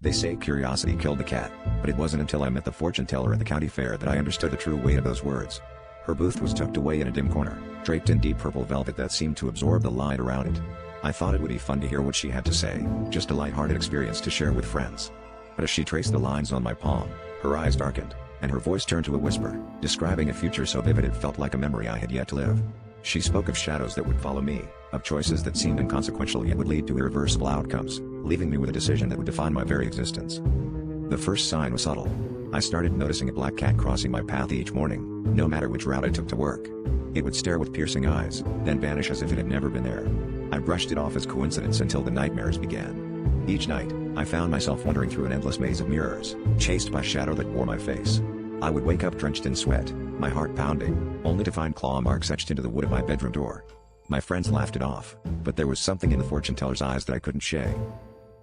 They say curiosity killed the cat, but it wasn't until I met the fortune teller at the county fair that I understood the true weight of those words. Her booth was tucked away in a dim corner, draped in deep purple velvet that seemed to absorb the light around it. I thought it would be fun to hear what she had to say, just a light-hearted experience to share with friends. But as she traced the lines on my palm, her eyes darkened, and her voice turned to a whisper, describing a future so vivid it felt like a memory I had yet to live. She spoke of shadows that would follow me, of choices that seemed inconsequential yet would lead to irreversible outcomes, leaving me with a decision that would define my very existence. The first sign was subtle. I started noticing a black cat crossing my path each morning, no matter which route I took to work. It would stare with piercing eyes, then vanish as if it had never been there. I brushed it off as coincidence until the nightmares began. Each night, I found myself wandering through an endless maze of mirrors, chased by shadow that wore my face. I would wake up drenched in sweat, my heart pounding, only to find claw marks etched into the wood of my bedroom door. My friends laughed it off, but there was something in the fortune teller's eyes that I couldn't shake.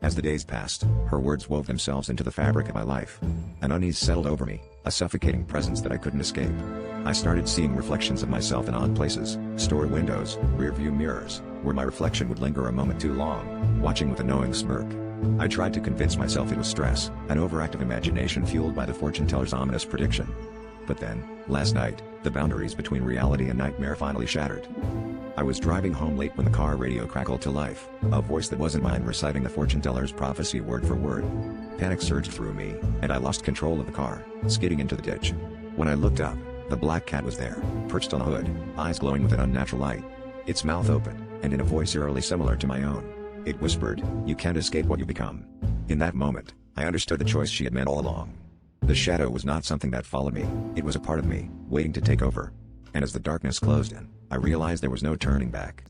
As the days passed, her words wove themselves into the fabric of my life. An unease settled over me, a suffocating presence that I couldn't escape. I started seeing reflections of myself in odd places, store windows, rearview mirrors, where my reflection would linger a moment too long, watching with a knowing smirk. I tried to convince myself it was stress, an overactive imagination fueled by the fortune teller's ominous prediction. But then, last night, the boundaries between reality and nightmare finally shattered. I was driving home late when the car radio crackled to life, a voice that wasn't mine reciting the fortune teller's prophecy word for word. Panic surged through me, and I lost control of the car, skidding into the ditch. When I looked up, the black cat was there, perched on the hood, eyes glowing with an unnatural light. Its mouth open, and in a voice eerily similar to my own, it whispered, "You can't escape what you become." In that moment, I understood the choice she had meant all along. The shadow was not something that followed me, it was a part of me, waiting to take over. And as the darkness closed in, I realized there was no turning back.